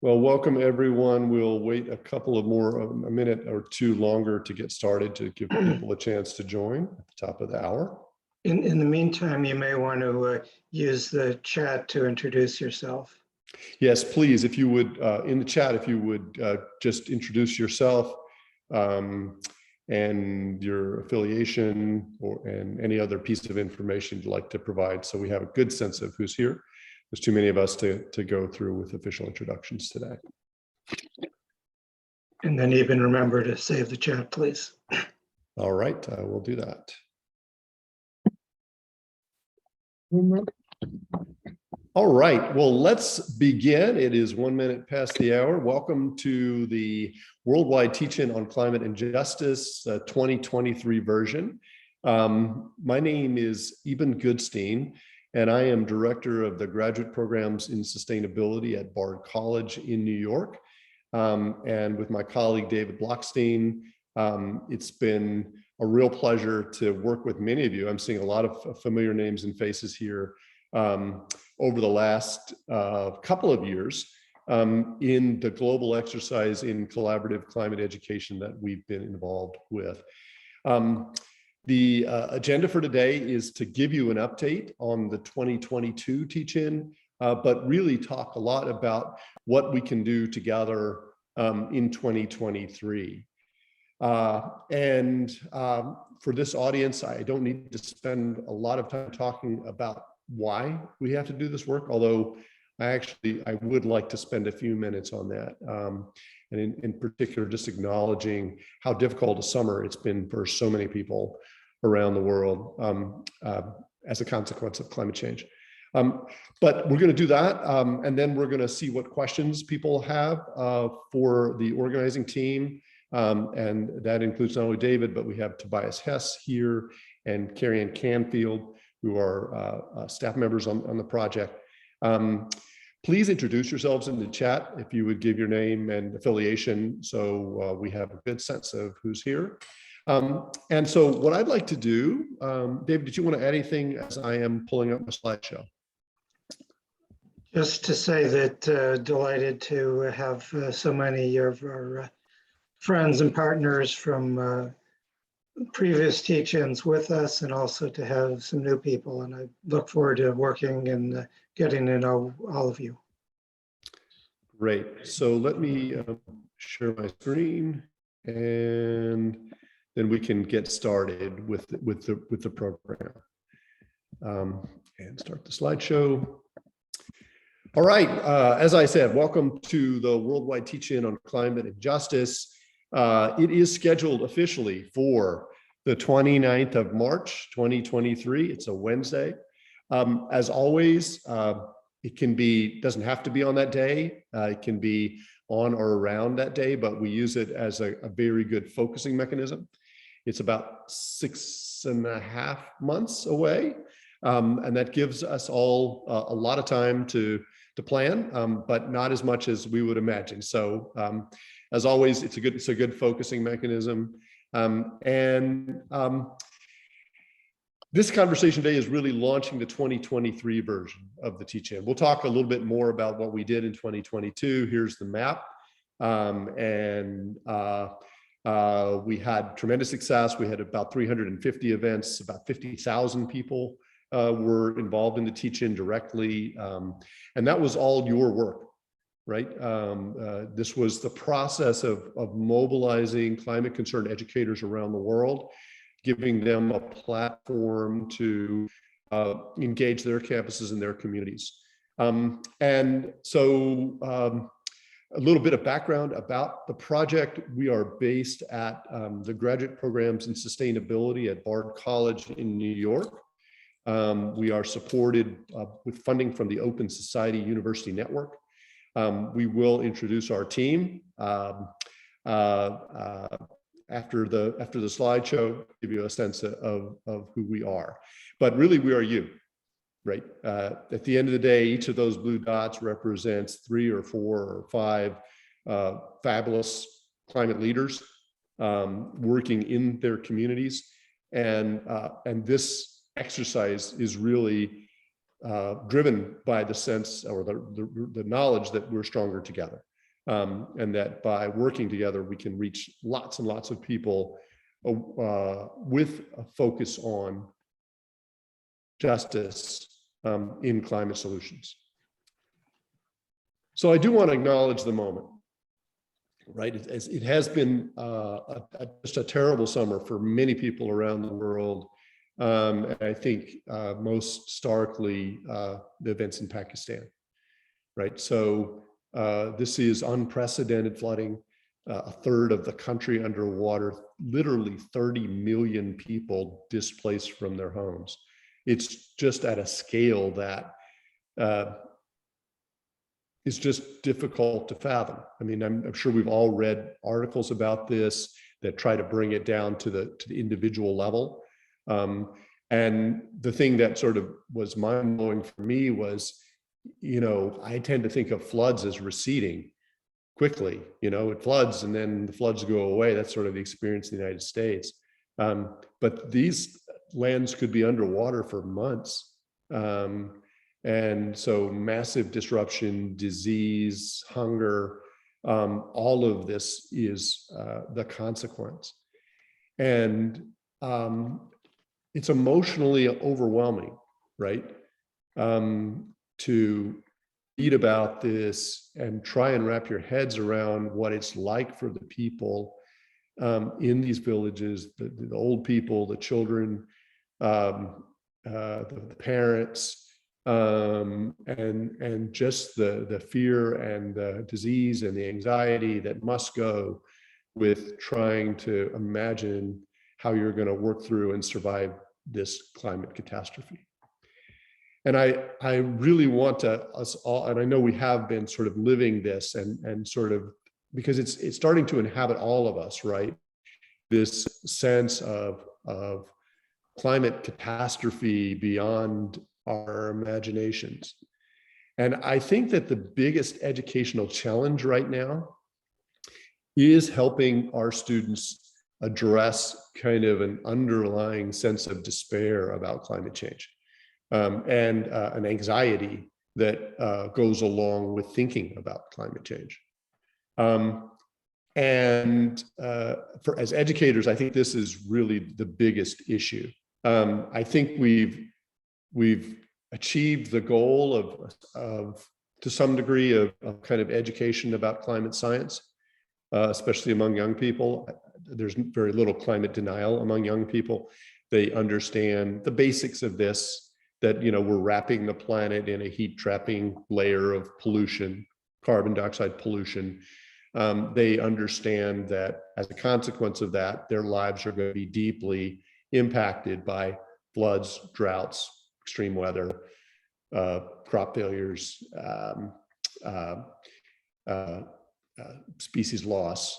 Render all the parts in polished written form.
Well, welcome everyone. We'll wait a minute or two longer to get started to give people a chance to join at the top of the hour. In the meantime, you may want to use the chat to introduce yourself. Yes, please, if you would, in the chat, if you would just introduce yourself and your affiliation and any other piece of information you'd like to provide so we have a good sense of who's here. There's too many of us to go through with official introductions today. And then even remember to save the chat, please. All right, we'll do that. All right, well, let's begin. It is 1 minute past the hour. Welcome to the Worldwide Teach-In on Climate and Justice 2023 version. My name is Eban Goodstein, and I am director of the graduate programs in sustainability at Bard College in New York. And with my colleague, David Blockstein, it's been a real pleasure to work with many of you. I'm seeing a lot of familiar names and faces here over the last couple of years in the global exercise in collaborative climate education that we've been involved with. The agenda for today is to give you an update on the 2022 teach-in, but really talk a lot about what we can do together in 2023. For this audience, I don't need to spend a lot of time talking about why we have to do this work, although I would like to spend a few minutes on that. And in particular, just acknowledging how difficult a summer it's been for so many people around the world as a consequence of climate change. But we're going to do that, and then we're going to see what questions people have for the organizing team. And that includes not only David, but we have Tobias Hess here and Carrie Ann Canfield, who are staff members on the project. Please introduce yourselves in the chat if you would give your name and affiliation so we have a good sense of who's here. And so what I'd like to do, David, did you want to add anything as I am pulling up my slideshow? Just to say that delighted to have so many of our friends and partners from previous teach-ins with us, and also to have some new people. And I look forward to working and getting to know all of you. Great. So let me share my screen, and then we can get started with the program. And start the slideshow. All right. As I said, welcome to the Worldwide Teach-In on Climate and Justice. It is scheduled officially for the 29th of March, 2023. It's a Wednesday. As always, it doesn't have to be on that day. It can be on or around that day, but we use it as a very good focusing mechanism. It's about 6.5 months away. And that gives us all a lot of time to plan, but not as much as we would imagine. So as always, it's a good focusing mechanism. This conversation today is really launching the 2023 version of the teach-in. We'll talk a little bit more about what we did in 2022. Here's the map. We had tremendous success. We had about 350 events, about 50,000 people were involved in the teach-in directly. And that was all your work, right? This was the process of mobilizing climate concerned educators around the world, giving them a platform to engage their campuses and their communities. And so a little bit of background about the project. We are based at the graduate programs in sustainability at Bard College in New York. We are supported with funding from the Open Society University Network. We will introduce our team after the slideshow, give you a sense of who we are. But really, we are you, right? At the end of the day, each of those blue dots represents 3 or 4 or 5 fabulous climate leaders working in their communities, and this exercise is really driven by the sense or the knowledge that we're stronger together. and that by working together, we can reach lots and lots of people with a focus on justice in climate solutions. So I do want to acknowledge the moment, right? It has been just a terrible summer for many people around the world. And I think most starkly, the events in Pakistan, right? So this is unprecedented flooding, a third of the country underwater, literally 30 million people displaced from their homes. It's just at a scale that is just difficult to fathom. I mean, I'm sure we've all read articles about this that try to bring it down to the individual level. And the thing that sort of was mind-blowing for me was, I tend to think of floods as receding quickly. It floods and then the floods go away. That's sort of the experience in the United States. But these lands could be underwater for months. And so massive disruption, disease, hunger, all of this is the consequence. And it's emotionally overwhelming, right? To read about this and try and wrap your heads around what it's like for the people in these villages, the old people, the children, the parents, and just the fear and the disease and the anxiety that must go with trying to imagine how you're going to work through and survive this climate catastrophe. And I really want us all, and I know we have been sort of living this and sort of, because it's starting to inhabit all of us, right? This sense of climate catastrophe beyond our imaginations. And I think that the biggest educational challenge right now is helping our students address kind of an underlying sense of despair about climate change, and an anxiety that goes along with thinking about climate change. As educators, I think this is really the biggest issue. I think we've achieved the goal of to some degree of kind of education about climate science, especially among young people. There's very little climate denial among young people. They understand the basics of this, that we're wrapping the planet in a heat trapping layer of pollution, carbon dioxide pollution. They understand that as a consequence of that, their lives are going to be deeply impacted by floods, droughts, extreme weather, crop failures, species loss.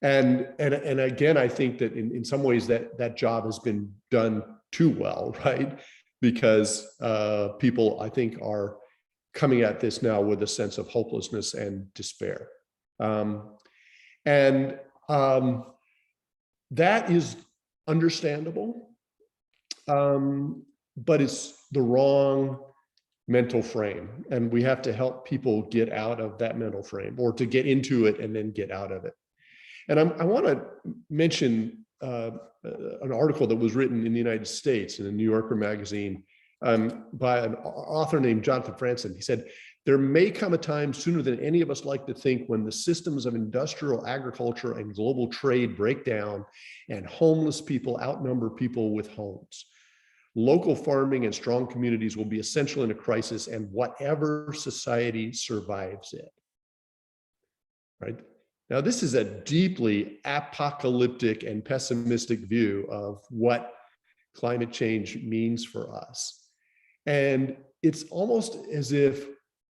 And again, I think that in some ways that job has been done too well, right? Because people, I think, are coming at this now with a sense of hopelessness and despair. That is understandable, but it's the wrong mental frame. And we have to help people get out of that mental frame, or to get into it and then get out of it. And I want to mention an article that was written in the United States in a New Yorker magazine by an author named Jonathan Franzen. He said, "There may come a time sooner than any of us like to think when the systems of industrial agriculture and global trade break down and homeless people outnumber people with homes. Local farming and strong communities will be essential in a crisis, and whatever society survives it." Right? Now, this is a deeply apocalyptic and pessimistic view of what climate change means for us. And it's almost as if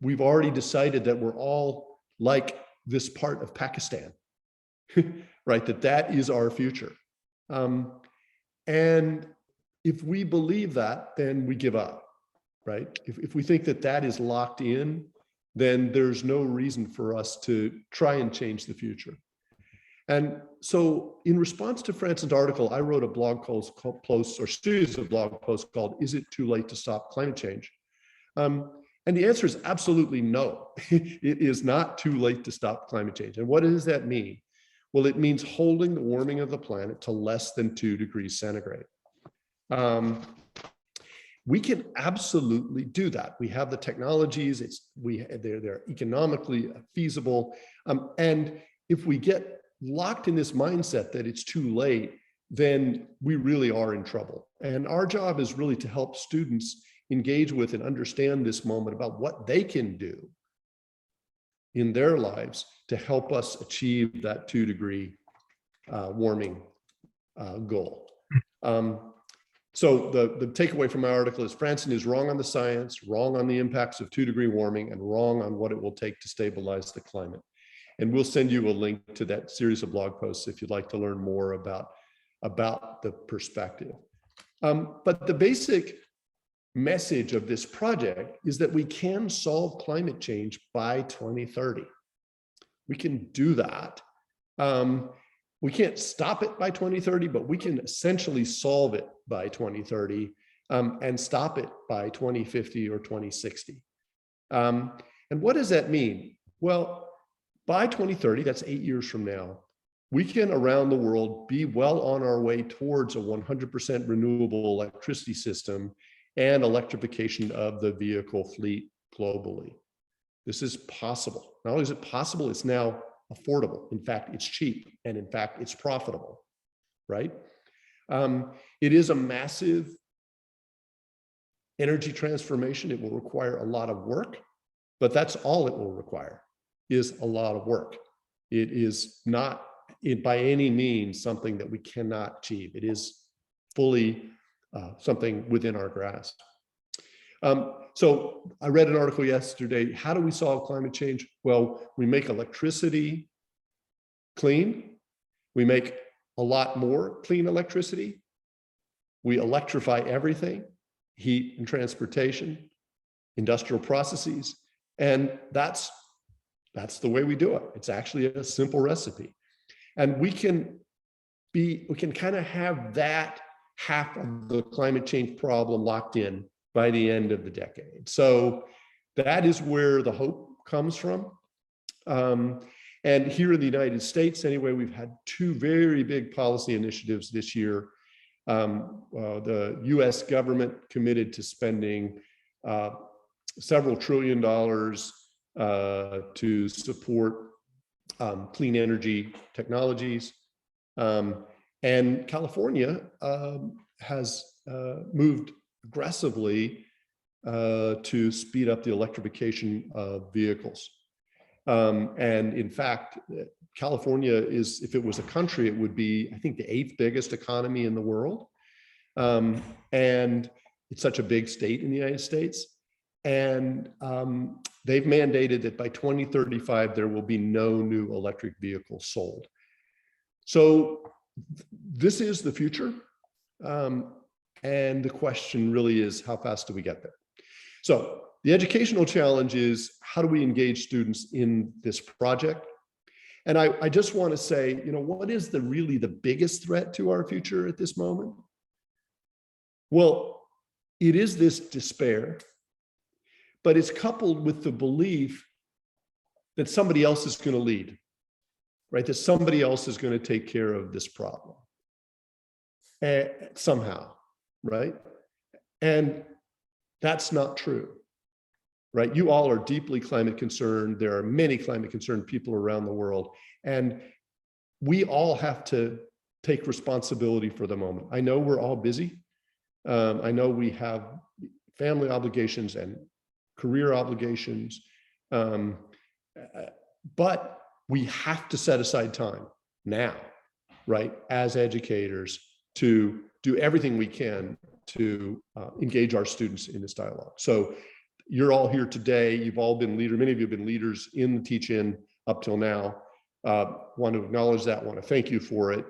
we've already decided that we're all like this part of Pakistan, right? That is our future. And if we believe that, then we give up, right? If we think that is locked in, then there's no reason for us to try and change the future. And so in response to Franzen's article, I wrote a blog post or series of blog posts called "Is It Too Late to Stop Climate Change?" And And the answer is absolutely no. It is not too late to stop climate change. And what does that mean? Well, it means holding the warming of the planet to less than 2 degrees centigrade. We can absolutely do that. We have the technologies, they're economically feasible. And if we get locked in this mindset that it's too late, then we really are in trouble. And our job is really to help students engage with and understand this moment about what they can do in their lives to help us achieve that 2 degree warming goal. So the takeaway from my article is Franzen is wrong on the science, wrong on the impacts of 2 degree warming, and wrong on what it will take to stabilize the climate. And we'll send you a link to that series of blog posts if you'd like to learn more about the perspective. But the basic message of this project is that we can solve climate change by 2030. We can do that. We can't stop it by 2030, but we can essentially solve it by 2030 and stop it by 2050 or 2060. And what does that mean? Well, by 2030, that's 8 years from now, we can around the world be well on our way towards a 100% renewable electricity system and electrification of the vehicle fleet globally. This is possible. Not only is it possible, it's now affordable. In fact, it's cheap, and in fact, it's profitable, right? It is a massive energy transformation. It will require a lot of work, but that's all it will require is a lot of work. It is not by any means something that we cannot achieve. It is fully something within our grasp. So I read an article yesterday. How do we solve climate change? Well, we make electricity clean. We make a lot more clean electricity. We electrify everything, heat and transportation, industrial processes, and that's the way we do it. It's actually a simple recipe. And we can kind of have that half of the climate change problem locked in by the end of the decade. So that is where the hope comes from. And here in the United States, anyway, we've had 2 very big policy initiatives this year. The US government committed to spending several $1 trillion to support clean energy technologies. And California has moved aggressively to speed up the electrification of vehicles. And in fact, California is, if it was a country, it would be, I think, the 8th biggest economy in the world. And it's such a big state in the United States. And they've mandated that by 2035, there will be no new electric vehicles sold. So this is the future. And the question really is, how fast do we get there? So the educational challenge is, how do we engage students in this project? And I just want to say, what is really the biggest threat to our future at this moment? Well, it is this despair, but it's coupled with the belief that somebody else is going to lead, right? That somebody else is going to take care of this problem somehow, right? And that's not true, right? You all are deeply climate concerned. There are many climate concerned people around the world, and we all have to take responsibility for the moment. I know we're all busy. I know we have family obligations and career obligations, but we have to set aside time now, right, as educators to do everything we can to engage our students in this dialogue. So you're all here today. You've all been leaders. Many of you have been leaders in the teach-in up till now. Want to acknowledge that, want to thank you for it.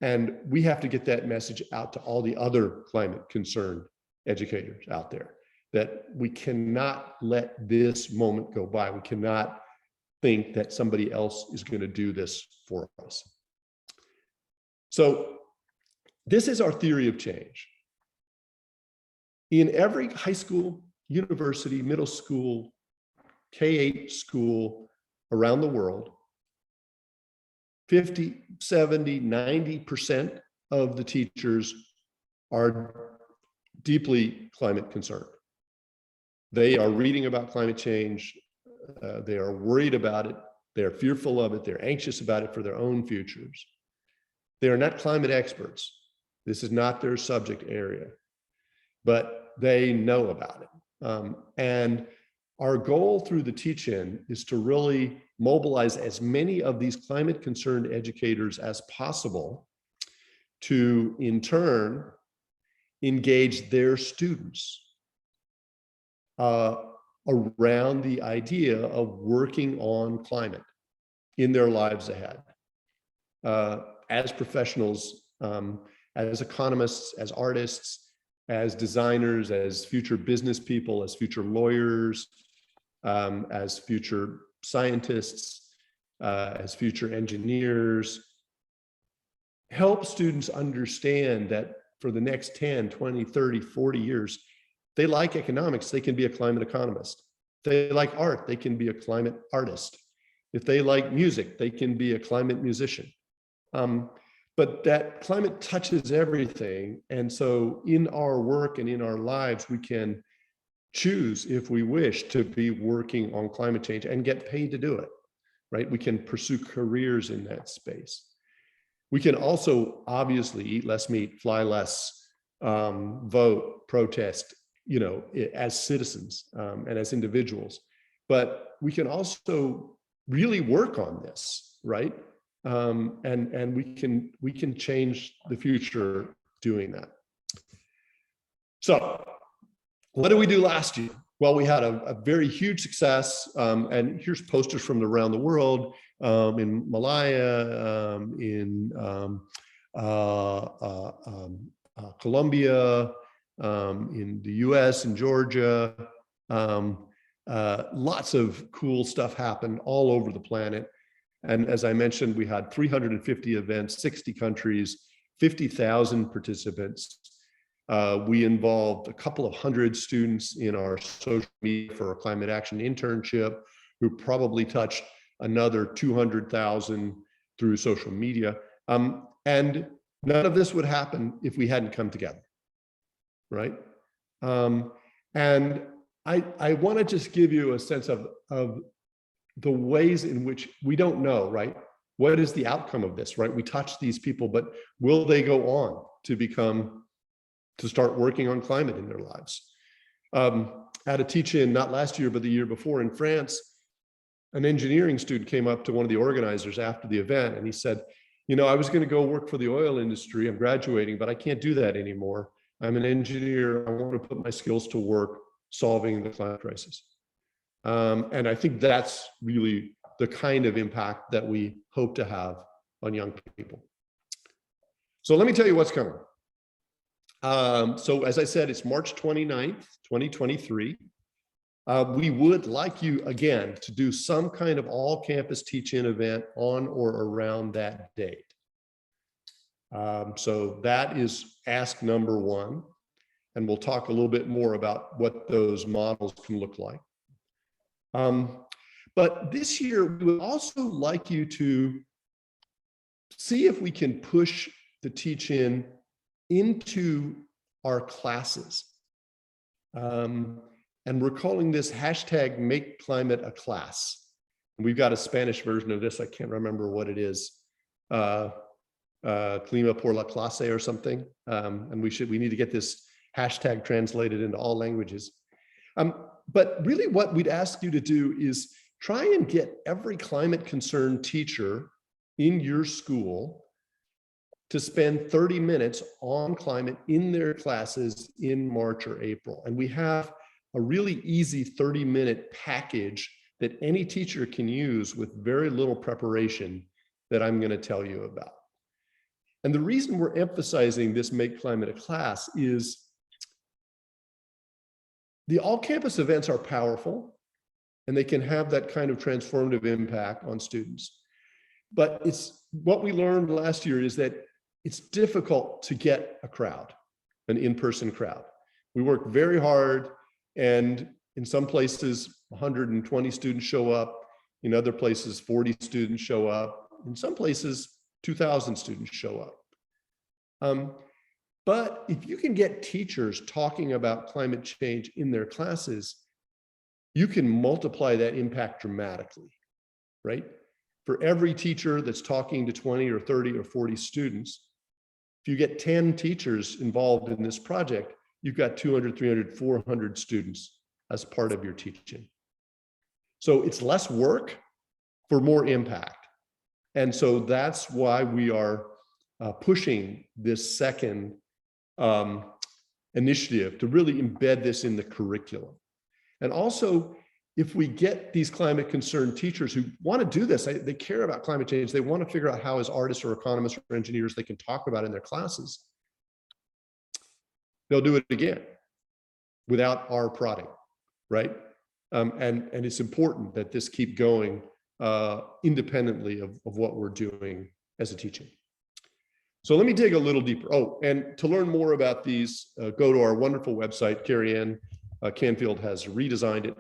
And we have to get that message out to all the other climate concerned educators out there, that we cannot let this moment go by. We cannot think that somebody else is going to do this for us. So this is our theory of change. In every high school, university, middle school, K-8 school around the world, 50, 70, 90% of the teachers are deeply climate concerned. They are reading about climate change. They are worried about it. They're fearful of it. They're anxious about it for their own futures. They are not climate experts. This is not their subject area, but they know about it. And our goal through the teach-in is to really mobilize as many of these climate concerned educators as possible to, in turn, engage their students around the idea of working on climate in their lives ahead. As professionals, as economists, as artists, as designers, as future business people, as future lawyers, as future scientists, as future engineers, help students understand that for the next 10, 20, 30, 40 years, they like economics, they can be a climate economist. If they like art, they can be a climate artist. If they like music, they can be a climate musician. But that climate touches everything. And so in our work and in our lives, we can choose, if we wish, to be working on climate change and get paid to do it, right? We can pursue careers in that space. We can also obviously eat less meat, fly less, vote, protest, as citizens and as individuals. But we can also really work on this, right? And we can change the future doing that. So what did we do last year? Well, we had a very huge success, and here's posters from around the world, in Malaya, in Colombia, in the US and Georgia. Lots of cool stuff happened all over the planet. And as I mentioned, we had 350 events, 60 countries, 50,000 participants. We involved a couple of hundred students in our social media for a climate action internship, who probably touched another 200,000 through social media. And none of this would happen if we hadn't come together, right? And I want to just give you a sense of the ways in which we don't know, right? What is the outcome of this, right? We touch these people, but will they go on to start working on climate in their lives? At a teach-in, not last year, but the year before in France, an engineering student came up to one of the organizers after the event, and he said, I was going to go work for the oil industry. I'm graduating, but I can't do that anymore. I'm an engineer. I want to put my skills to work solving the climate crisis. And I think that's really the kind of impact that we hope to have on young people. So let me tell you what's coming. So as I said, it's March 29th, 2023. We would like you, again, to do some kind of all-campus teach-in event on or around that date. So that is ask number one. And we'll talk a little bit more about what those models can look like. But this year, we would also like you to see if we can push the teach-in into our classes. And we're calling this hashtag Make Climate a Class. And we've got a Spanish version of this. I can't remember what it is. Clima por la clase or something. And we need to get this hashtag translated into all languages. But really what we'd ask you to do is try and get every climate concerned teacher in your school to spend 30 minutes on climate in their classes in March or April. And we have a really easy 30-minute package that any teacher can use with very little preparation that I'm going to tell you about. And the reason we're emphasizing this Make Climate a Class is the all-campus events are powerful, and they can have that kind of transformative impact on students. But it's what we learned last year is that it's difficult to get a crowd, an in-person crowd. We work very hard And in some places, 120 students show up. In other places, 40 students show up. In some places, 2,000 students show up. But if you can get teachers talking about climate change in their classes, you can multiply that impact dramatically, right? For every teacher that's talking to 20 or 30 or 40 students, if you get 10 teachers involved in this project, you've got 200, 300, 400 students as part of your teaching. So it's less work for more impact. And so that's why we are pushing this second initiative to really embed this in the curriculum. And also, if we get these climate concerned teachers who want to do this, they care about climate change, they want to figure out how as artists or economists or engineers they can talk about it in their classes, they'll do it again without our prodding, right? And it's important that this keep going independently of what we're doing as a teaching. So let me dig a little deeper. Oh, and to learn more about these, go to our wonderful website. Carrie Ann Canfield has redesigned it.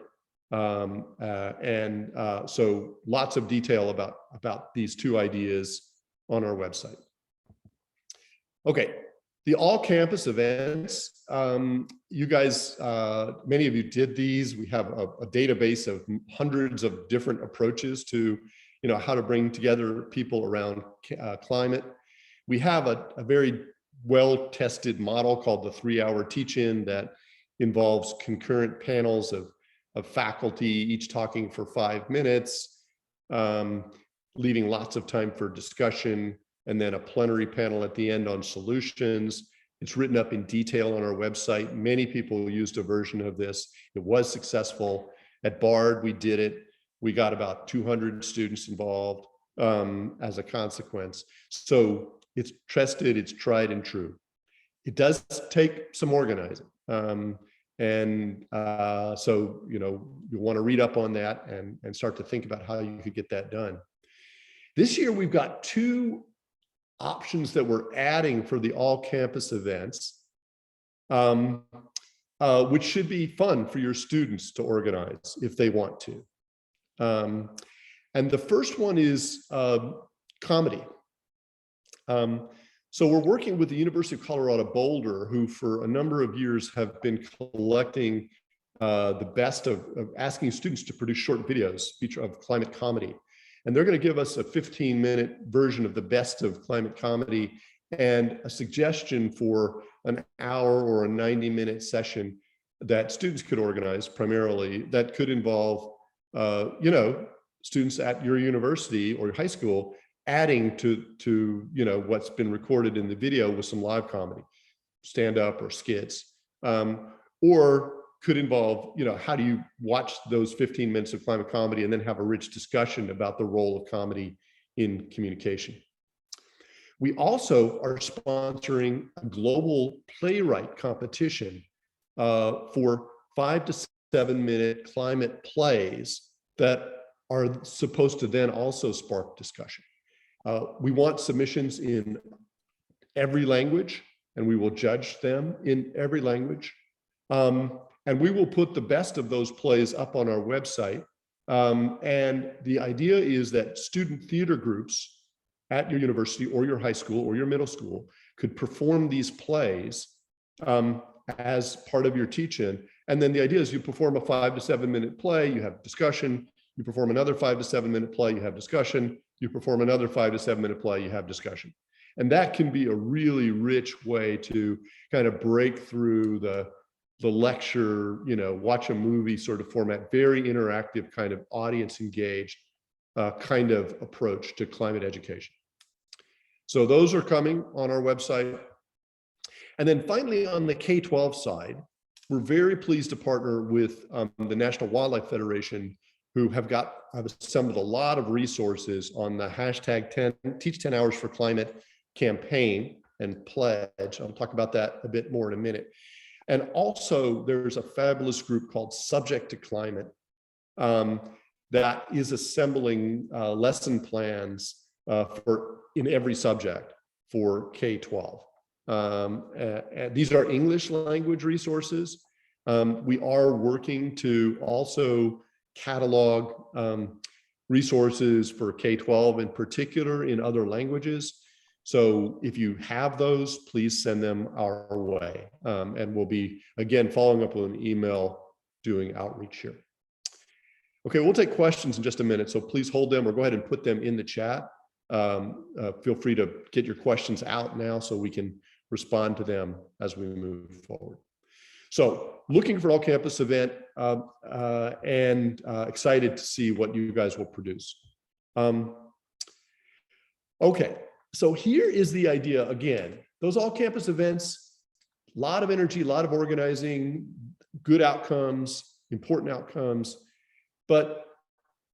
So lots of detail about these two ideas on our website. Okay, the all campus events, you guys, many of you did these. We have a database of hundreds of different approaches to, how to bring together people around climate. We have a very well-tested model called the 3-hour teach-in that involves concurrent panels of faculty, each talking for 5 minutes, leaving lots of time for discussion, and then a plenary panel at the end on solutions. It's written up in detail on our website. Many people used a version of this. It was successful. At Bard, we did it. We got about 200 students involved as a consequence. So it's tested, it's tried and true. It does take some organizing. So, you want to read up on that and start to think about how you could get that done. This year, we've got 2 options that we're adding for the all campus events, which should be fun for your students to organize if they want to. And the first one is comedy. So we're working with the University of Colorado Boulder, who for a number of years have been collecting the best of asking students to produce short videos of climate comedy. And they're going to give us a 15-minute version of the best of climate comedy and a suggestion for an hour or a 90-minute session that students could organize primarily that could involve, students at your university or your high school adding to what's been recorded in the video with some live comedy, stand up or skits, or could involve, how do you watch those 15 minutes of climate comedy and then have a rich discussion about the role of comedy in communication. We also are sponsoring a global playwright competition for 5 to 7 minute climate plays that are supposed to then also spark discussion. We want submissions in every language, and we will judge them in every language. And we will put the best of those plays up on our website. And the idea is that student theater groups at your university or your high school or your middle school could perform these plays as part of your teach-in. And then the idea is you perform a 5 to 7 minute play, you have discussion, you perform another 5 to 7 minute play, you have discussion, you perform another 5 to 7 minute play, you have discussion. And that can be a really rich way to kind of break through the lecture, watch a movie sort of format, very interactive kind of audience engaged kind of approach to climate education. So those are coming on our website. And then finally, on the K-12 side, we're very pleased to partner with the National Wildlife Federation, who have assembled a lot of resources on the hashtag Teach 10 Hours for Climate campaign and pledge. I'll talk about that a bit more in a minute. And also there's a fabulous group called Subject to Climate that is assembling lesson plans in every subject for K-12. These are English language resources, We are working to also catalog resources for K-12 in particular in other languages. So if you have those, please send them our way. And we'll be, again, following up with an email doing outreach here. Okay, we'll take questions in just a minute, so please hold them or go ahead and put them in the chat. Feel free to get your questions out now so we can respond to them as we move forward. So looking for an all-campus event and excited to see what you guys will produce. Okay, so here is the idea again. Those all-campus events, a lot of energy, a lot of organizing, good outcomes, important outcomes. But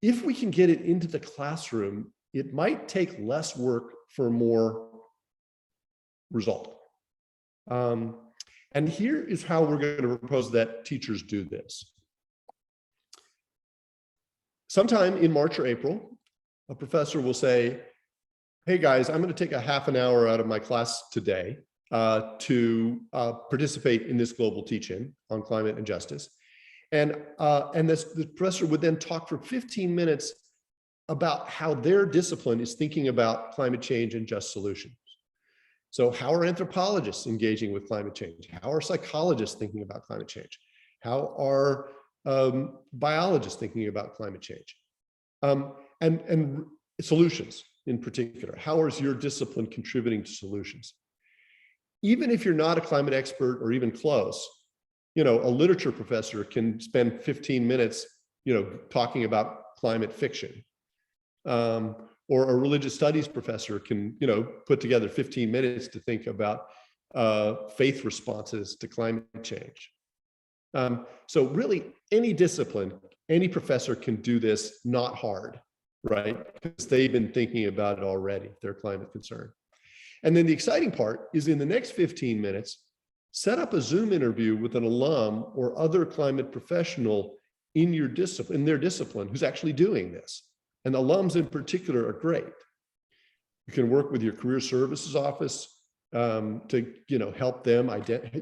if we can get it into the classroom, it might take less work for more result. And here is how we're going to propose that teachers do this. Sometime in March or April, a professor will say, hey guys, I'm going to take a half an hour out of my class today to participate in this global teach-in on climate and justice. And the professor would then talk for 15 minutes about how their discipline is thinking about climate change and just solutions. So how are anthropologists engaging with climate change? How are psychologists thinking about climate change? How are biologists thinking about climate change? And solutions in particular. How is your discipline contributing to solutions? Even if you're not a climate expert or even close, you know, a literature professor can spend 15 minutes, you know, talking about climate fiction. Or a religious studies professor can, you know, put together 15 minutes to think about faith responses to climate change. So really any discipline, any professor can do this not hard, right? Because they've been thinking about it already, their climate concern. And then the exciting part is in the next 15 minutes, set up a Zoom interview with an alum or other climate professional in your discipline, in their discipline, who's actually doing this. And alums in particular are great. You can work with your career services office to, you know, help them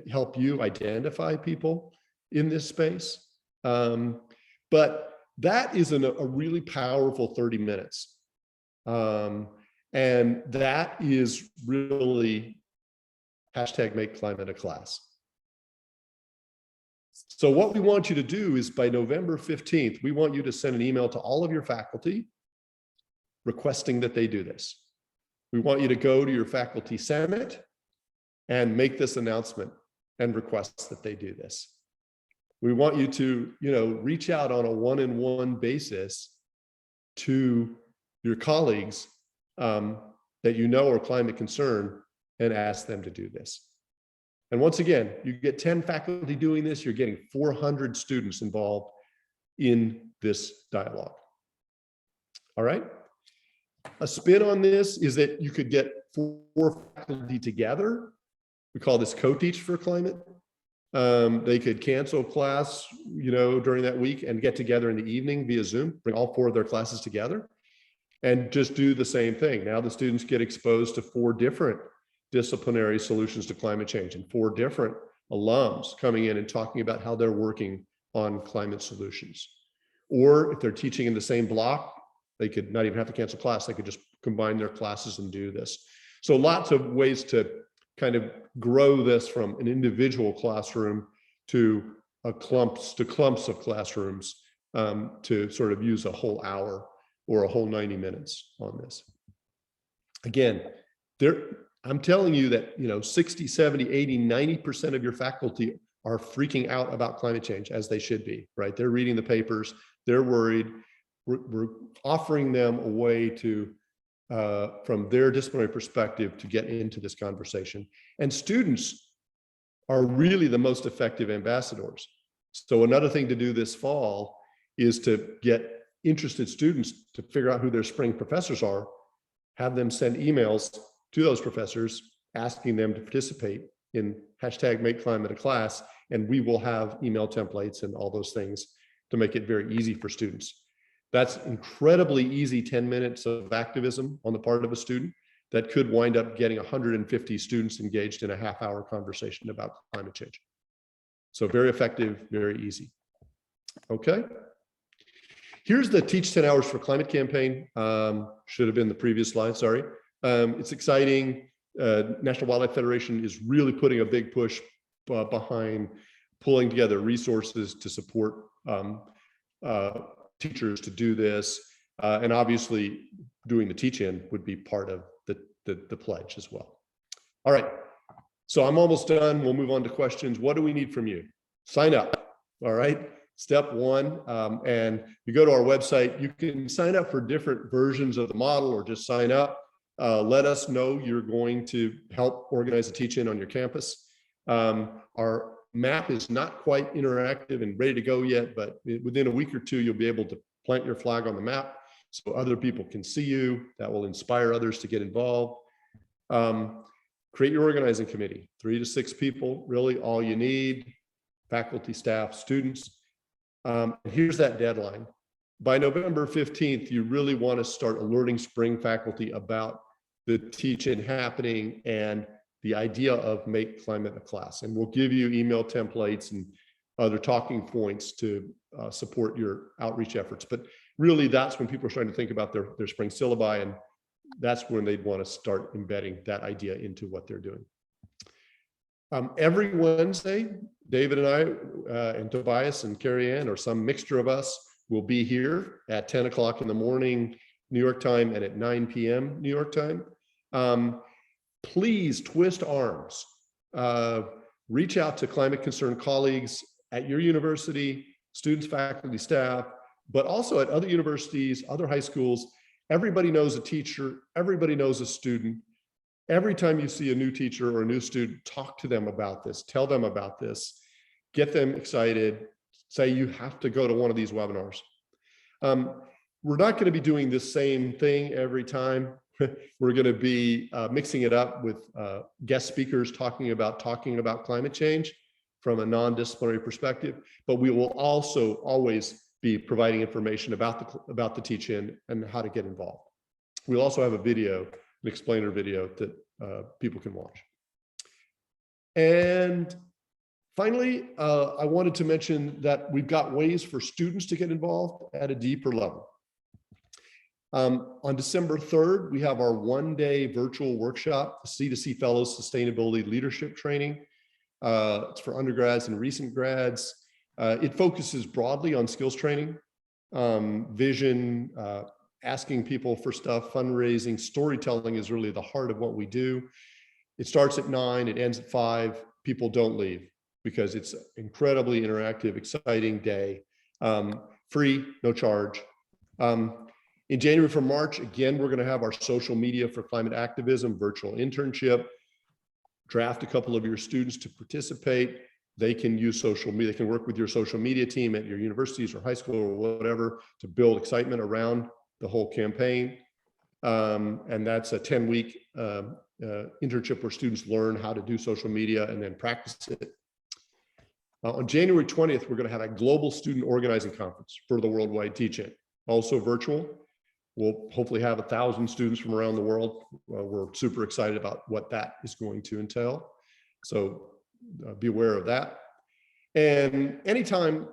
help you identify people in this space. But that is a really powerful 30 minutes. And that is really #MakeClimateAClass. So what we want you to do is by November 15th, we want you to send an email to all of your faculty requesting that they do this. We want you to go to your faculty senate and make this announcement and request that they do this. We want you to, you know, reach out on a one-on-one basis to your colleagues that you know are climate concerned and ask them to do this. And once again, you get 10 faculty doing this, you're getting 400 students involved in this dialogue. All right. A spin on this is that you could get 4 faculty together. We call this co-teach for climate. They could cancel class, you know, during that week and get together in the evening via Zoom, bring all 4 of their classes together and just do the same thing. Now the students get exposed to 4 different disciplinary solutions to climate change and 4 different alums coming in and talking about how they're working on climate solutions. Or if they're teaching in the same block, they could not even have to cancel class. They could just combine their classes and do this. So lots of ways to kind of grow this from an individual classroom to clumps of classrooms to sort of use a whole hour or a whole 90 minutes on this. Again, I'm telling you that, you know, 60, 70, 80, 90% of your faculty are freaking out about climate change, as they should be, right? They're reading the papers, they're worried. We're offering them a way to, from their disciplinary perspective, to get into this conversation. And students are really the most effective ambassadors. So another thing to do this fall is to get interested students to figure out who their spring professors are, have them send emails to those professors asking them to participate in #MakeClimateAClass, and we will have email templates and all those things to make it very easy for students. That's incredibly easy 10 minutes of activism on the part of a student that could wind up getting 150 students engaged in a half-hour conversation about climate change. So very effective, very easy. Okay. Here's the Teach 10 Hours for Climate campaign. Should have been the previous slide, sorry. It's exciting. National Wildlife Federation is really putting a big push behind pulling together resources to support teachers to do this. And obviously doing the teach-in would be part of the pledge as well. All right, so I'm almost done. We'll move on to questions. What do we need from you? Sign up, all right? Step one, and you go to our website, you can sign up for different versions of the model or just sign up. Let us know you're going to help organize a teach-in on your campus. Our map is not quite interactive and ready to go yet, but within a week or two, you'll be able to plant your flag on the map so other people can see you. That will inspire others to get involved. Create your organizing committee, 3 to 6 people, really all you need, faculty, staff, students. And here's that deadline. By November 15th, you really want to start alerting spring faculty about the teach-in happening and the idea of make climate a class. And we'll give you email templates and other talking points to support your outreach efforts. But really, that's when people are starting to think about their spring syllabi, and that's when they'd want to start embedding that idea into what they're doing. Every Wednesday, David and I and Tobias and Carrie Ann, or some mixture of us, will be here at 10 o'clock in the morning, New York time, and at 9 p.m. New York time. Please twist arms. Reach out to climate concerned colleagues at your university, students, faculty, staff, but also at other universities, other high schools. Everybody knows a teacher, everybody knows a student. Every time you see a new teacher or a new student, talk to them about this, tell them about this, get them excited, say you have to go to one of these webinars. We're not going to be doing the same thing every time. We're going to be mixing it up with guest speakers talking about climate change from a non-disciplinary perspective, but we will also always be providing information about the teach-in and how to get involved. We'll also have a video, an explainer video that people can watch. And finally, I wanted to mention that we've got ways for students to get involved at a deeper level. On December 3rd, we have our one-day virtual workshop, C2C Fellows Sustainability Leadership Training. It's for undergrads and recent grads. It focuses broadly on skills training, vision, asking people for stuff, fundraising, storytelling is really the heart of what we do. It starts at 9, it ends at 5. People don't leave because it's an incredibly interactive, exciting day. Free, no charge. In January for March, again, we're going to have our social media for climate activism, virtual internship. Draft a couple of your students to participate. They can use social media. They can work with your social media team at your universities or high school or whatever to build excitement around the whole campaign. And that's a 10-week internship where students learn how to do social media and then practice it. On January 20th, we're going to have a global student organizing conference for the Worldwide Teach-In, also virtual. We'll hopefully have 1,000 students from around the world. We're super excited about what that is going to entail. So be aware of that. And anytime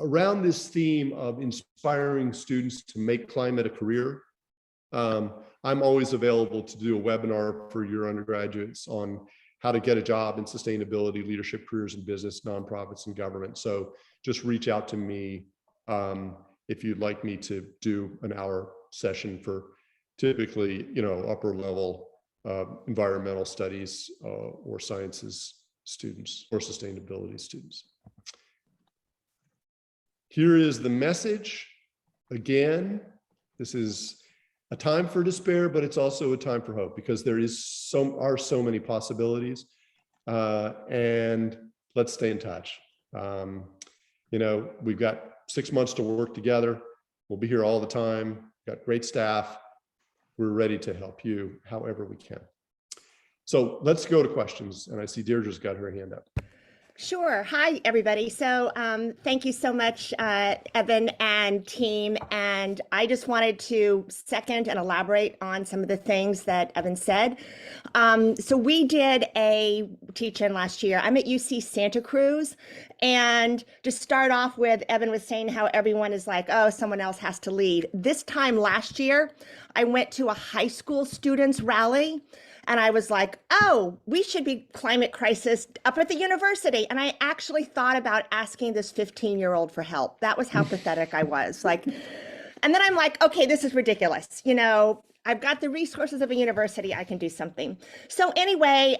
around this theme of inspiring students to make climate a career, I'm always available to do a webinar for your undergraduates on how to get a job in sustainability, leadership, careers in business, nonprofits, and government. So just reach out to me if you'd like me to do an hour session for typically, upper level environmental studies or sciences students or sustainability students. Here is the message. Again, this is a time for despair, but it's also a time for hope because there is so many possibilities. And let's stay in touch. We've got 6 months to work together. We'll be here all the time. We've got great staff. We're ready to help you however we can. So let's go to questions. And I see Deirdre's got her hand up. Sure. Hi, everybody. So thank you so much, Evan and team. And I just wanted to second and elaborate on some of the things that Evan said. So we did a teach-in last year. I'm at UC Santa Cruz. And to start off with, Evan was saying how everyone is like, oh, someone else has to lead. This time last year, I went to a high school students rally. And I was like, oh, we should be climate crisis up at the university. And I actually thought about asking this 15-year-old for help. That was how pathetic I was. Like, and then I'm like, okay, this is ridiculous. You know, I've got the resources of a university, I can do something. So anyway,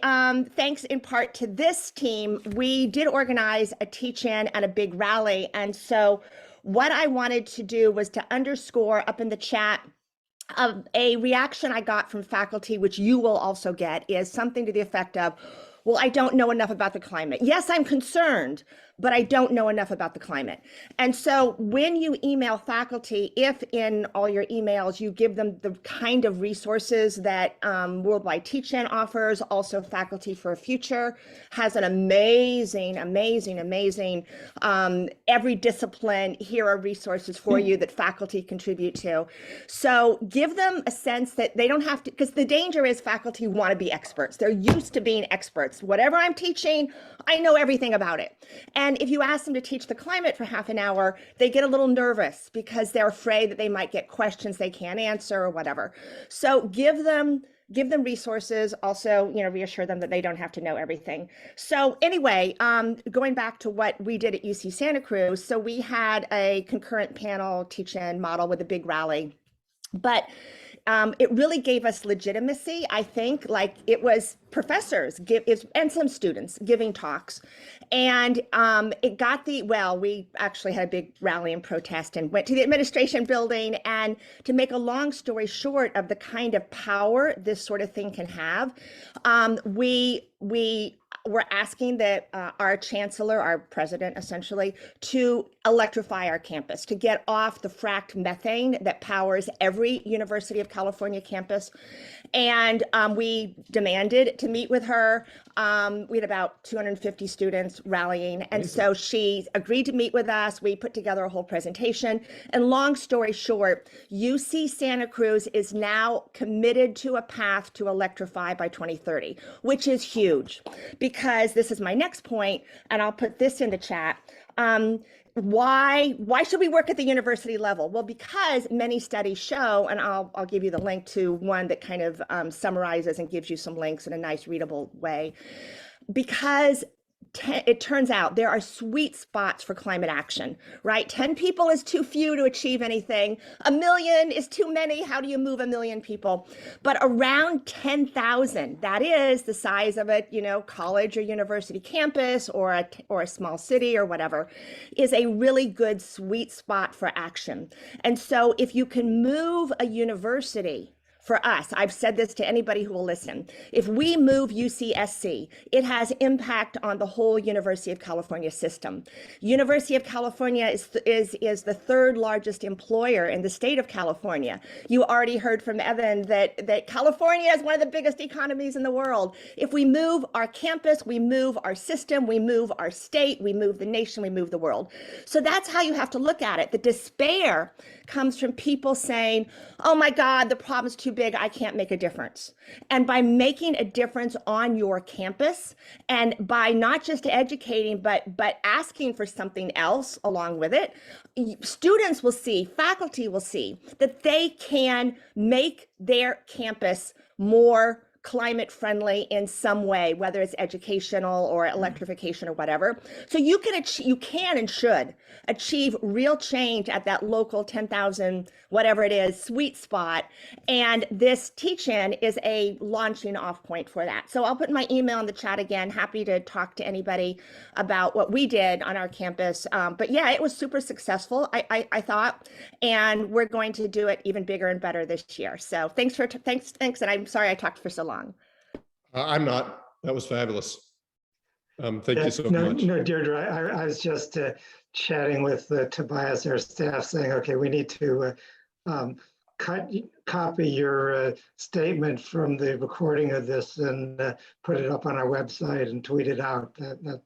thanks in part to this team, we did organize a teach-in and a big rally. And so what I wanted to do was to underscore up in the chat a reaction I got from faculty, which you will also get, is something to the effect of, well, I don't know enough about the climate. Yes, I'm concerned, but I don't know enough about the climate. And so when you email faculty, if in all your emails you give them the kind of resources that Worldwide Teach-In offers, also Faculty for a Future has an amazing, every discipline, here are resources for you that faculty contribute to. So give them a sense that they don't have to, because the danger is faculty want to be experts. They're used to being experts. Whatever I'm teaching, I know everything about it. And if you ask them to teach the climate for half an hour, they get a little nervous because they're afraid that they might get questions they can't answer or whatever. So give them resources, also, you know, reassure them that they don't have to know everything. So anyway, going back to what we did at UC Santa Cruz, so we had a concurrent panel teach-in model with a big rally, but it really gave us legitimacy. I think, like, it was professors and some students giving talks, and it got we actually had a big rally and protest and went to the administration building. And to make a long story short of the kind of power this sort of thing can have, we were asking that our chancellor, our president essentially, to electrify our campus, to get off the fracked methane that powers every University of California campus. And we demanded to meet with her. We had about 250 students rallying. And so she agreed to meet with us. We put together a whole presentation. And long story short, UC Santa Cruz is now committed to a path to electrify by 2030, which is huge. Because this is my next point, and I'll put this in the chat. Why should we work at the university level? Well, because many studies show, and I'll give you the link to one that kind of summarizes and gives you some links in a nice readable way, because it turns out there are sweet spots for climate action, right? 10 people is too few to achieve anything. 1 million is too many. How do you move 1 million people? But around 10,000, that is the size of a, you know, college or university campus or a small city or whatever, is a really good sweet spot for action. And so if you can move a university, for us, I've said this to anybody who will listen, if we move UCSC, it has impact on the whole University of California system. University of California is the third largest employer in the state of California. You already heard from Evan that California is one of the biggest economies in the world. If we move our campus, we move our system, we move our state, we move the nation, we move the world. So that's how you have to look at it. The despair comes from people saying, oh my God, the problem's too big, I can't make a difference. And by making a difference on your campus, and by not just educating, but asking for something else along with it, students will see, faculty will see that they can make their campus more climate friendly in some way, whether it's educational or electrification or whatever. So you can and should achieve real change at that local 10,000, whatever it is, sweet spot. And this teach-in is a launching off point for that. So I'll put my email in the chat again. Happy to talk to anybody about what we did on our campus. But yeah, it was super successful, I thought, and we're going to do it even bigger and better this year. So thanks, and I'm sorry I talked for so long. I'm not. That was fabulous. Thank you so much. No, Deirdre, I was just chatting with Tobias, our staff, saying, okay, we need to copy your statement from the recording of this and put it up on our website and tweet it out.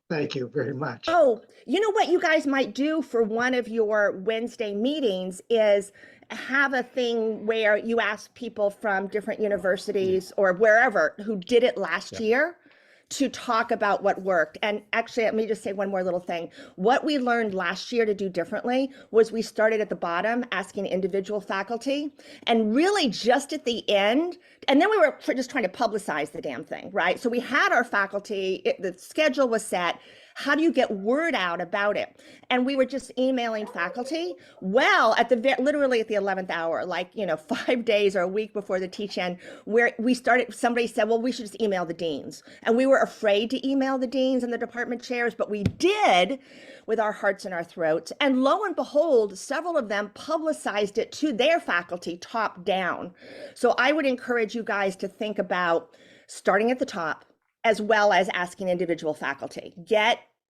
Thank you very much. Oh, you know what you guys might do for one of your Wednesday meetings is have a thing where you ask people from different universities or wherever who did it last year to talk about what worked. And actually, let me just say one more little thing. What we learned last year to do differently was we started at the bottom asking individual faculty, and really just at the end, and then we were just trying to publicize the damn thing, right? So we had our faculty, the schedule was set. How do you get word out about it? And we were just emailing faculty. Well, literally at the 11th hour, like, 5 days or a week before the teach-in, where we started, somebody said, well, we should just email the deans. And we were afraid to email the deans and the department chairs, but we did with our hearts in our throats. And lo and behold, several of them publicized it to their faculty top down. So I would encourage you guys to think about starting at the top, as well as asking individual faculty.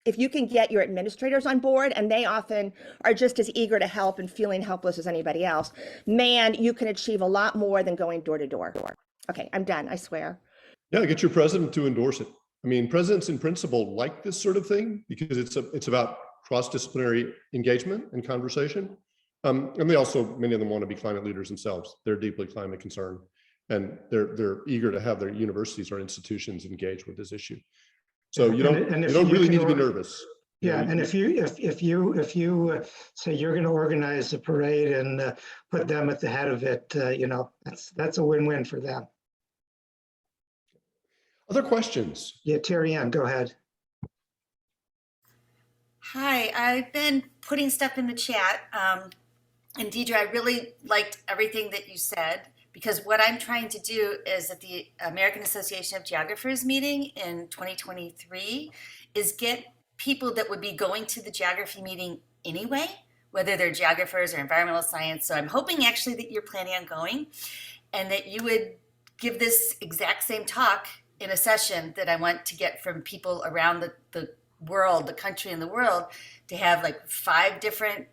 If you can get your administrators on board, and they often are just as eager to help and feeling helpless as anybody else, man, you can achieve a lot more than going door to door. Okay, I'm done, I swear. Yeah, get your president to endorse it. I mean, presidents in principle like this sort of thing because it's about cross-disciplinary engagement and conversation. And they also, many of them want to be climate leaders themselves. They're deeply climate concerned. And they're eager to have their universities or institutions engage with this issue. So you don't really need to be nervous. Yeah, and if you say you're going to organize a parade and put them at the head of it, that's a win-win for them. Other questions? Yeah, Terry Ann, go ahead. Hi, I've been putting stuff in the chat. And Deidre, I really liked everything that you said, because what I'm trying to do is at the American Association of Geographers meeting in 2023 is get people that would be going to the geography meeting anyway, whether they're geographers or environmental science. So I'm hoping actually that you're planning on going and that you would give this exact same talk in a session that I want to get from people around the world, the country and the world, to have like 5 different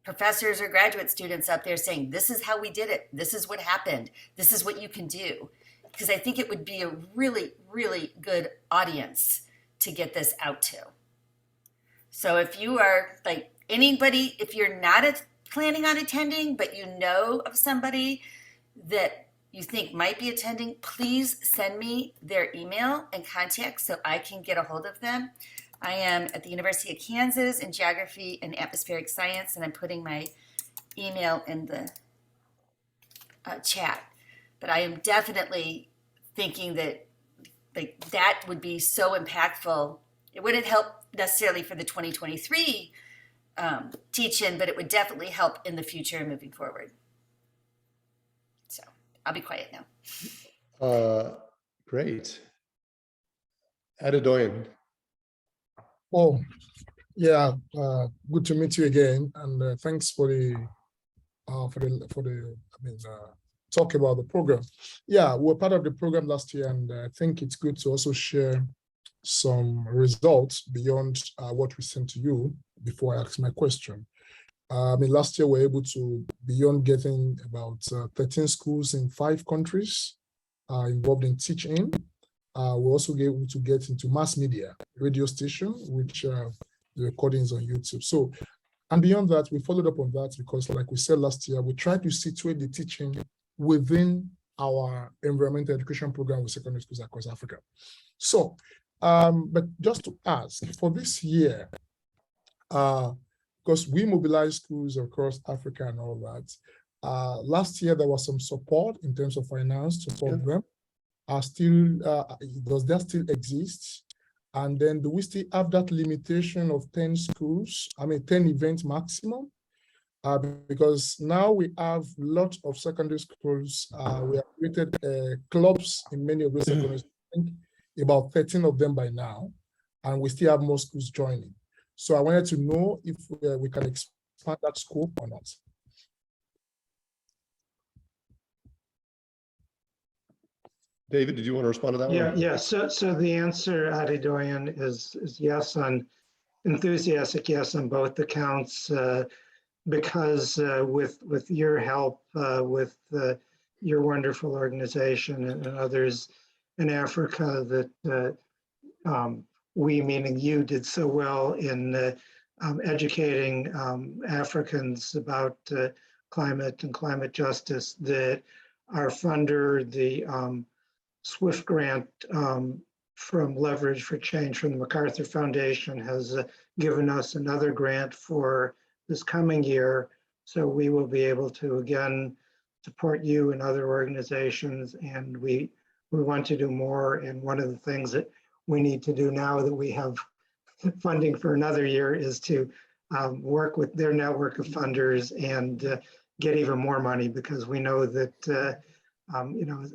professors or graduate students up there saying, this is how we did it. This is what happened. This is what you can do. Because I think it would be a really, really good audience to get this out to. So if you are like anybody, if you're not planning on attending, but you know of somebody that you think might be attending, please send me their email and contact so I can get a hold of them. I am at the University of Kansas in geography and atmospheric science, and I'm putting my email in the chat. But I am definitely thinking that that would be so impactful. It wouldn't help necessarily for the 2023 teach-in, but it would definitely help in the future and moving forward. So I'll be quiet now. Great. Adedoyin. Oh, yeah. Good to meet you again, and thanks for the talk about the program. Yeah, we were part of the program last year, and I think it's good to also share some results beyond what we sent to you before I ask my question. Last year we were able to, beyond getting about 13 schools in 5 countries involved in teaching, we also were able to get into mass media, radio station, which the recordings on YouTube. So, and beyond that, we followed up on that because, like we said last year, we tried to situate the teaching within our environmental education program with secondary schools across Africa. So, but just to ask, for this year, because we mobilize schools across Africa and all that, last year there was some support in terms of finance to support them. Does that still exist? And then do we still have that limitation of 10 schools, 10 events maximum? Because now we have lots of secondary schools. We have created clubs in many of those secondary schools, I think about 13 of them by now, and we still have more schools joining. So I wanted to know if we can expand that scope or not. David, did you want to respond to that one? Yeah. So the answer, Adedoyin, is yes, on enthusiastic yes on both accounts. because with your help, with your wonderful organization and others in Africa that we, meaning you, did so well in educating Africans about climate and climate justice, that our funder, the SWIFT grant from Leverage for Change from the MacArthur Foundation, has given us another grant for this coming year. So we will be able to again support you and other organizations, and we want to do more. And one of the things that we need to do now that we have funding for another year is to work with their network of funders and get even more money, because we know that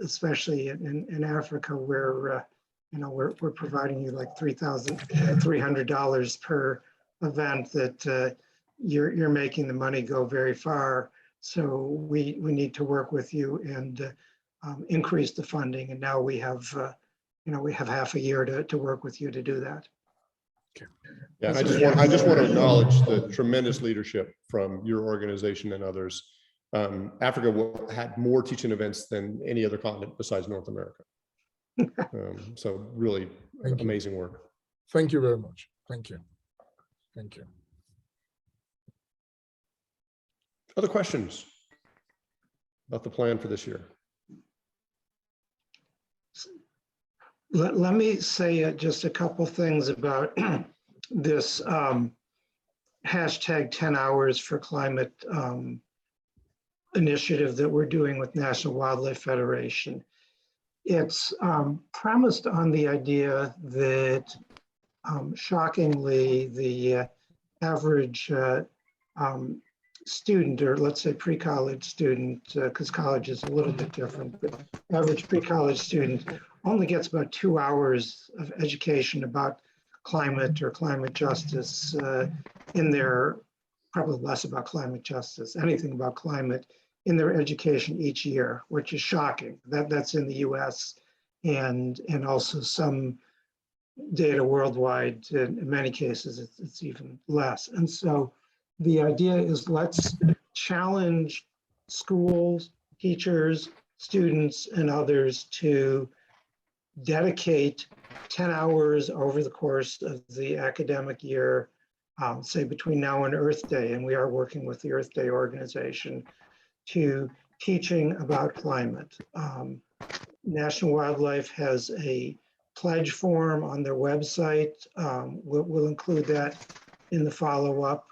especially in Africa, where we're providing you like $3,300 per event, that you're making the money go very far. So we need to work with you and increase the funding. And now we have half a year to work with you to do that. Yeah, I just want to acknowledge the tremendous leadership from your organization and others. Africa had more teaching events than any other continent besides North America. So really amazing work. Thank you very much. Thank you. Thank you. Other questions about the plan for this year? Let me say just a couple things about this hashtag 10 hours for climate initiative that we're doing with National Wildlife Federation. It's premised on the idea that shockingly, the average student, or let's say pre-college student, because college is a little bit different, but average pre-college student only gets about 2 hours of education about climate or climate justice in their, probably less about climate justice, anything about climate in their education each year, which is shocking. That's in the US and also some data worldwide. In many cases, it's even less. And so the idea is, let's challenge schools, teachers, students, and others to dedicate 10 hours over the course of the academic year, say between now and Earth Day, and we are working with the Earth Day organization, to teaching about climate. National Wildlife has a pledge form on their website. We'll include that in the follow-up.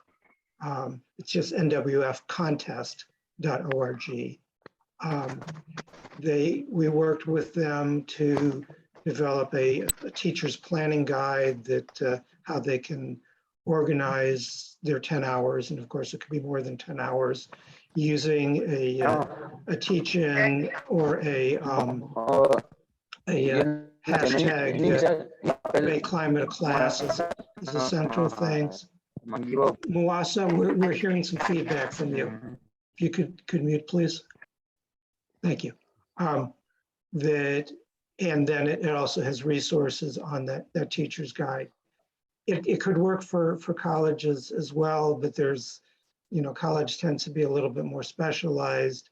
It's just nwfcontest.org. We worked with them to develop a teacher's planning guide that how they can organize their 10 hours. And of course, it could be more than 10 hours, using a teach-in or a hashtag make climate a class is a central thing. Muasa, we're hearing some feedback from you. If you could mute, please. Thank you. And then it also has resources on that teacher's guide. It could work for colleges as well, but there's, college tends to be a little bit more specialized.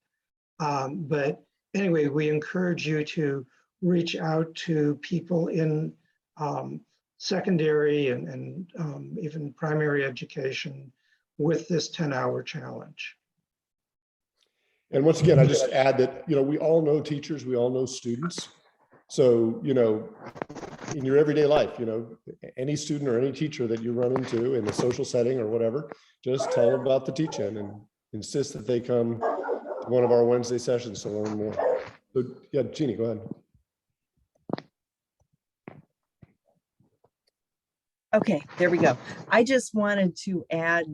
But anyway, we encourage you to reach out to people in secondary and even primary education with this 10-hour challenge. And once again, I just add that, we all know teachers, we all know students. So, in your everyday life, any student or any teacher that you run into in a social setting or whatever, just tell them about the teach-in and insist that they come to one of our Wednesday sessions to learn more. So, yeah, Jeannie, go ahead. Okay, there we go. I just wanted to add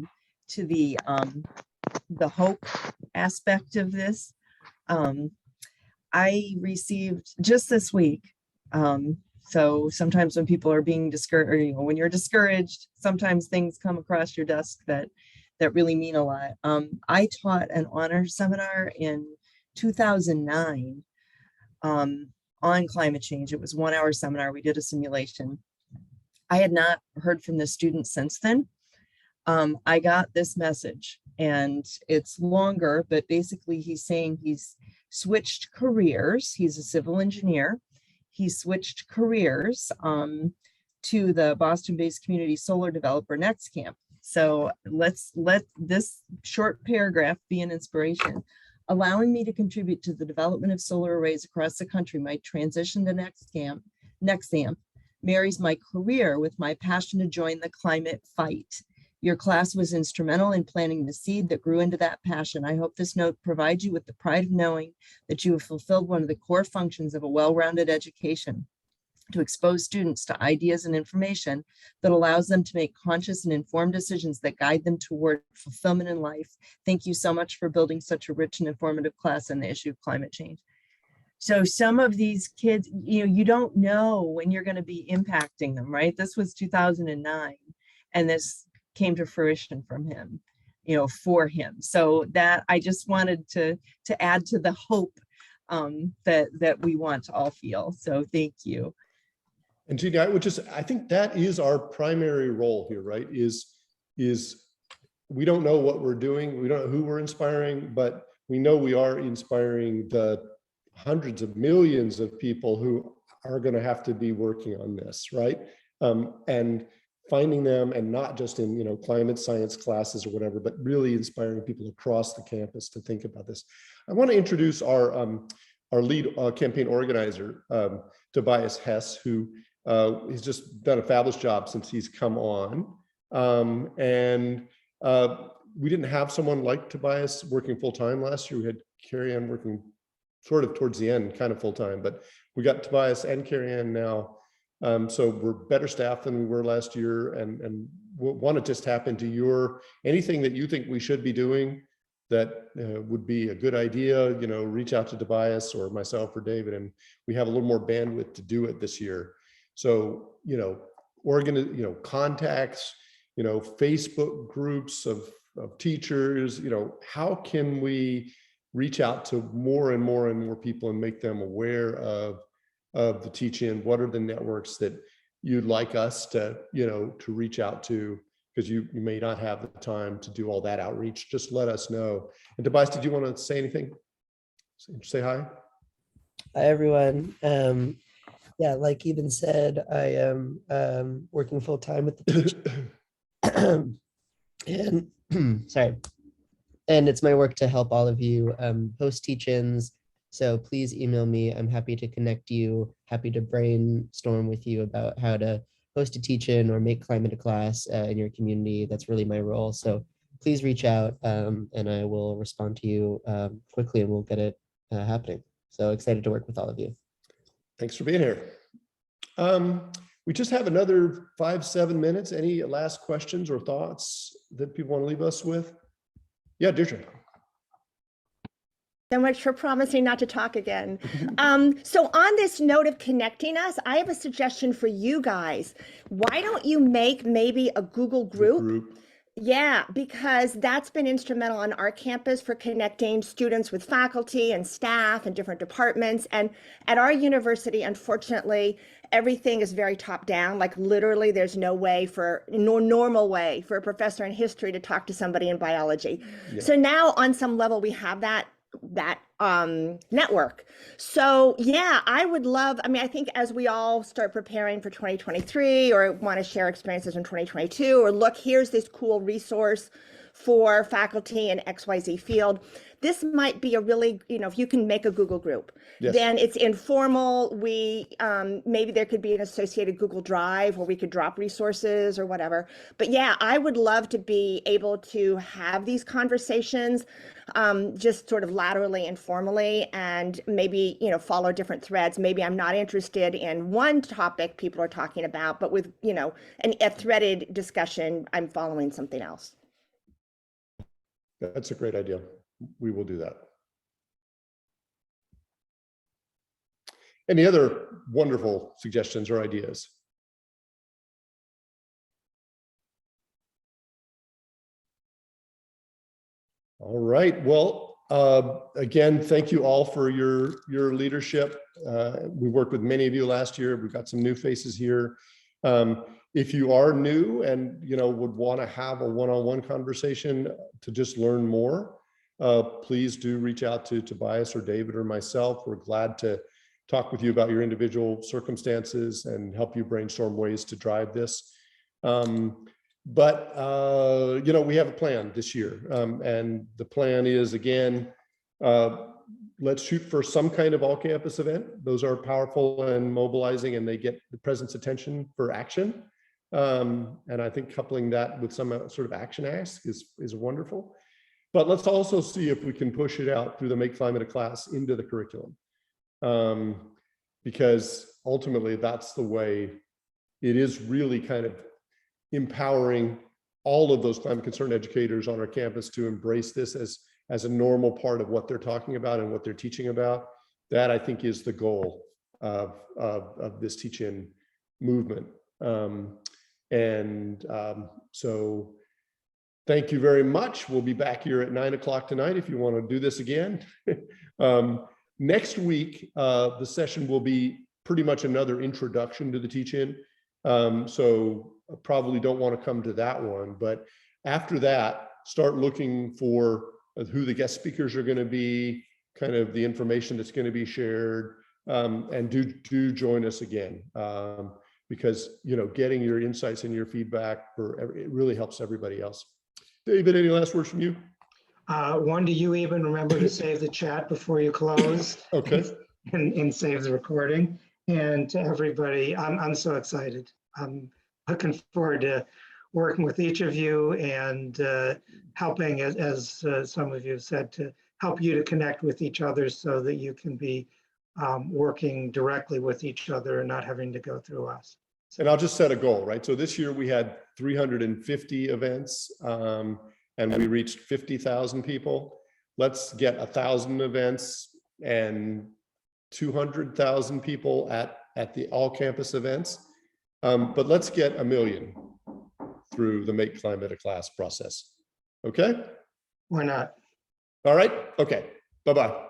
to the hope aspect of this. I received just this week. So sometimes when people are being discouraged, or when you're discouraged, sometimes things come across your desk that really mean a lot. I taught an honor seminar in 2009 on climate change. It was a 1-hour seminar. We did a simulation. I had not heard from the students since then. I got this message, and it's longer, but basically he's saying he's switched careers. He's a civil engineer. He switched careers to the Boston-based community solar developer NextCamp. So let's let this short paragraph be an inspiration. Allowing me to contribute to the development of solar arrays across the country, my transition to NextAmp marries my career with my passion to join the climate fight. Your class was instrumental in planting the seed that grew into that passion. I hope this note provides you with the pride of knowing that you have fulfilled one of the core functions of a well-rounded education, to expose students to ideas and information that allows them to make conscious and informed decisions that guide them toward fulfillment in life. Thank you so much for building such a rich and informative class on the issue of climate change. So some of these kids, you don't know when you're going to be impacting them, right? This was 2009, and this came to fruition from him, for him. So that I just wanted to add to the hope that we want to all feel. So thank you. And Jeannie, I think that is our primary role here, right? Is we don't know what we're doing. We don't know who we're inspiring, but we know we are inspiring the hundreds of millions of people who are going to have to be working on this, right? And finding them, and not just in climate science classes or whatever, but really inspiring people across the campus to think about this. I want to introduce our lead campaign organizer, Tobias Hess, who has just done a fabulous job since he's come on. We didn't have someone like Tobias working full-time last year. We had Carrie Ann working sort of towards the end, kind of full-time, but we got Tobias and Carrie Ann now. So we're better staffed than we were last year, and want to just tap into anything that you think we should be doing that would be a good idea. Reach out to Tobias or myself or David, and we have a little more bandwidth to do it this year. So contacts, Facebook groups of teachers. How can we reach out to more and more and more people and make them aware of the teach-in? What are the networks that you'd like us to reach out to? Because you may not have the time to do all that outreach. Just let us know. And Tobias, did you want to say anything? Say hi. Hi, everyone. Yeah, like Eban said, I am working full time with the teacher. And sorry. And it's my work to help all of you host teach-ins. So please email me. I'm happy to connect you, happy to brainstorm with you about how to host a teach-in or make climate a class in your community. That's really my role. So please reach out and I will respond to you quickly, and we'll get it happening. So excited to work with all of you. Thanks for being here. We just have another 5-7 minutes. Any last questions or thoughts that people want to leave us with? Yeah, Deirdre. So much for promising not to talk again. So on this note of connecting us, I have a suggestion for you guys. Why don't you make maybe a Google group? Yeah, because that's been instrumental on our campus for connecting students with faculty and staff and different departments. And at our university, unfortunately, everything is very top down. Like literally there's no normal way for a professor in history to talk to somebody in biology. Yeah. So now on some level we have that network. So yeah, I would love, I think as we all start preparing for 2023 or want to share experiences in 2022, or look, here's this cool resource for faculty in XYZ field. This might be a really, if you can make a Google group, yes, then it's informal. We, maybe there could be an associated Google Drive where we could drop resources or whatever. But yeah, I would love to be able to have these conversations just sort of laterally, informally, and maybe, follow different threads. Maybe I'm not interested in one topic people are talking about, but with, a threaded discussion, I'm following something else. That's a great idea. We will do that. Any other wonderful suggestions or ideas? All right. Well, again, thank you all for your leadership. We worked with many of you last year. We've got some new faces here. If you are new and would want to have a one-on-one conversation to just learn more, please do reach out to Tobias or David or myself. We're glad to talk with you about your individual circumstances and help you brainstorm ways to drive this. But we have a plan this year, and the plan is, again, let's shoot for some kind of all-campus event. Those are powerful and mobilizing, and they get the president's attention for action. And I think coupling that with some sort of action ask is wonderful. But let's also see if we can push it out through the Make Climate a Class into the curriculum, because ultimately that's the way. It is really kind of empowering all of those climate concerned educators on our campus to embrace this as a normal part of what they're talking about and what they're teaching about. That, I think, is the goal of this teach-in movement. So thank you very much. We'll be back here at 9 o'clock tonight if you want to do this again. Next week, the session will be pretty much another introduction to the teach-in. So I probably don't want to come to that one, but after that, start looking for who the guest speakers are going to be, kind of the information that's going to be shared, and do join us again, because getting your insights and your feedback it really helps everybody else. David, any last words from you? One, do you even remember to save the chat before you close? Okay. And save the recording. And to everybody, I'm so excited. I'm looking forward to working with each of you and helping, as some of you have said, to help you to connect with each other so that you can be working directly with each other and not having to go through us. And I'll just set a goal, right? So this year we had 350 events, and we reached 50,000 people. Let's get 1,000 events and 200,000 people at the all campus events. But let's get 1 million through the Make Climate a Class process. Okay? Why not? All right. Okay. Bye-bye.